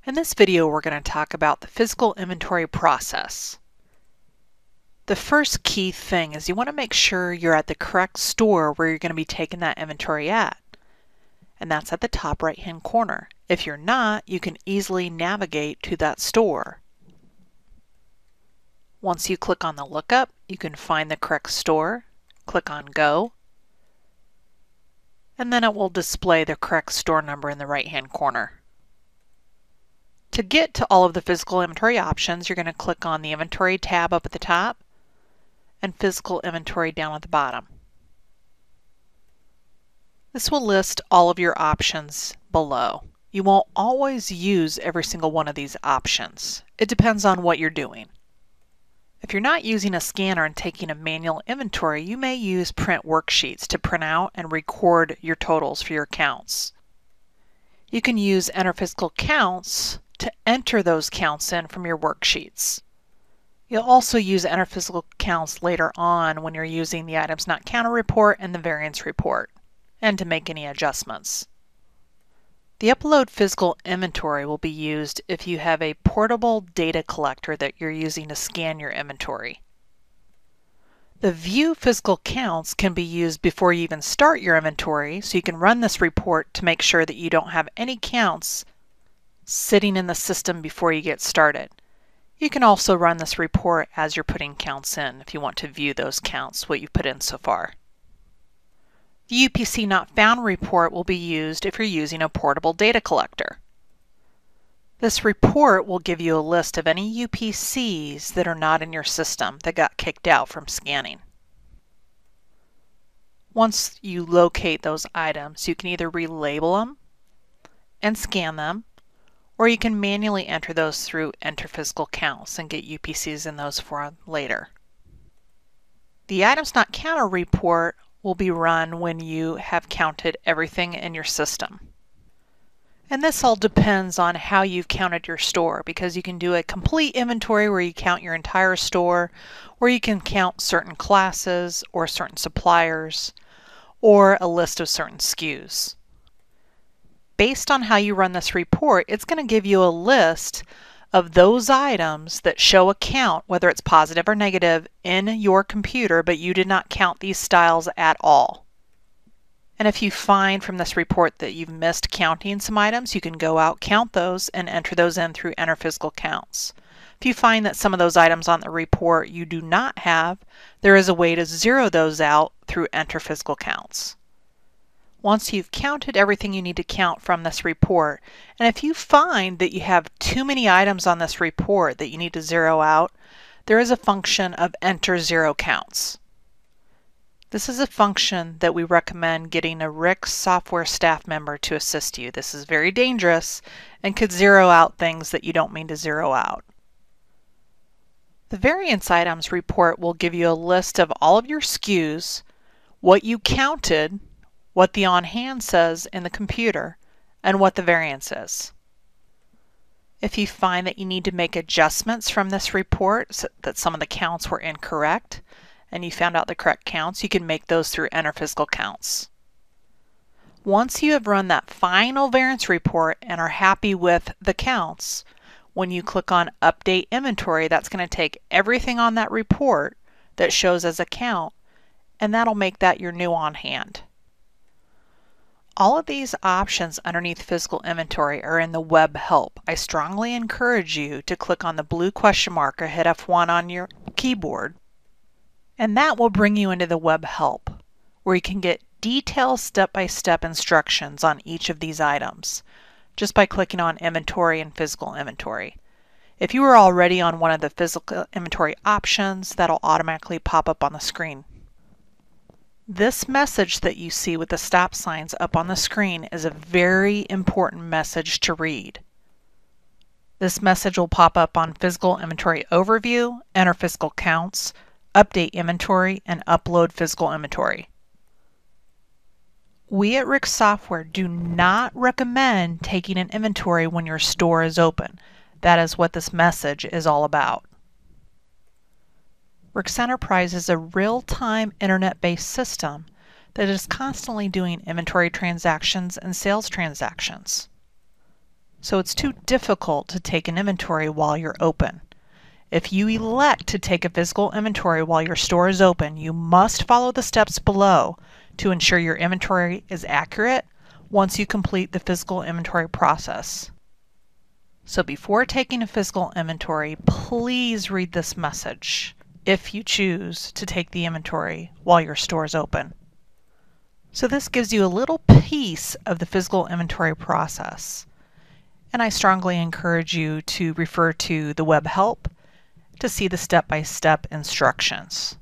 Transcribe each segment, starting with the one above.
In this video, we're going to talk about the physical inventory process. The first key thing is you want to make sure you're at the correct store where you're going to be taking that inventory at. And that's at the top right-hand corner. If you're not, you can easily navigate to that store. Once you click on the lookup, you can find the correct store, click on Go, and then it will display the correct store number in the right-hand corner. To get to all of the physical inventory options, you're going to click on the Inventory tab up at the top and Physical Inventory down at the bottom. This will list all of your options below. You won't always use every single one of these options. It depends on what you're doing. If you're not using a scanner and taking a manual inventory, you may use print worksheets to print out and record your totals for your counts. You can use Enter Physical Counts to enter those counts in from your worksheets. You'll also use Enter Physical Counts later on when you're using the Items Not Counted report and the Variance report, and to make any adjustments. The Upload Physical Inventory will be used if you have a portable data collector that you're using to scan your inventory. The View Physical Counts can be used before you even start your inventory, so you can run this report to make sure that you don't have any counts sitting in the system before you get started. You can also run this report as you're putting counts in if you want to view those counts, what you've put in so far. The UPC Not Found report will be used if you're using a portable data collector. This report will give you a list of any UPCs that are not in your system that got kicked out from scanning. Once you locate those items, you can either relabel them and scan them, or you can manually enter those through Enter Physical Counts and get UPCs in those for later. The Items Not Counted report will be run when you have counted everything in your system. And this all depends on how you've counted your store, because you can do a complete inventory where you count your entire store, or you can count certain classes or certain suppliers, or a list of certain SKUs. Based on how you run this report, it's going to give you a list of those items that show a count, whether it's positive or negative, in your computer, but you did not count these styles at all. And if you find from this report that you've missed counting some items, you can go out, count those, and enter those in through Enter Physical Counts. If you find that some of those items on the report you do not have, there is a way to zero those out through Enter Physical Counts. Once you've counted everything you need to count from this report, and if you find that you have too many items on this report that you need to zero out, there is a function of Enter Zero Counts. This is a function that we recommend getting a RIC software staff member to assist you. This is very dangerous and could zero out things that you don't mean to zero out. The Variance Items report will give you a list of all of your SKUs, what you counted, what the on-hand says in the computer, and what the variance is. If you find that you need to make adjustments from this report, so that some of the counts were incorrect, and you found out the correct counts, you can make those through Enter Physical Counts. Once you have run that final variance report and are happy with the counts, when you click on Update Inventory, that's going to take everything on that report that shows as a count, and that'll make that your new on-hand. All of these options underneath Physical Inventory are in the Web Help. I strongly encourage you to click on the blue question mark or hit F1 on your keyboard, and that will bring you into the Web Help, where you can get detailed step-by-step instructions on each of these items just by clicking on Inventory and Physical Inventory. If you are already on one of the Physical Inventory options, that'll automatically pop up on the screen. This message that you see with the stop signs up on the screen is a very important message to read. This message will pop up on Physical Inventory Overview, Enter Physical Counts, Update Inventory, and Upload Physical Inventory. We at RIC Software do not recommend taking an inventory when your store is open. That is what this message is all about. RIC Enterprise is a real-time internet-based system that is constantly doing inventory transactions and sales transactions. so it's too difficult to take an inventory while you're open. If you elect to take a physical inventory while your store is open, you must follow the steps below to ensure your inventory is accurate once you complete the physical inventory process. So before taking a physical inventory, please read this message if you choose to take the inventory while your store is open. So this gives you a little piece of the physical inventory process. And I strongly encourage you to refer to the web help to see the step-by-step instructions.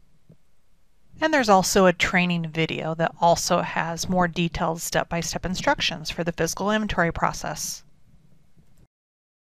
And there's also a training video that also has more detailed step-by-step instructions for the physical inventory process.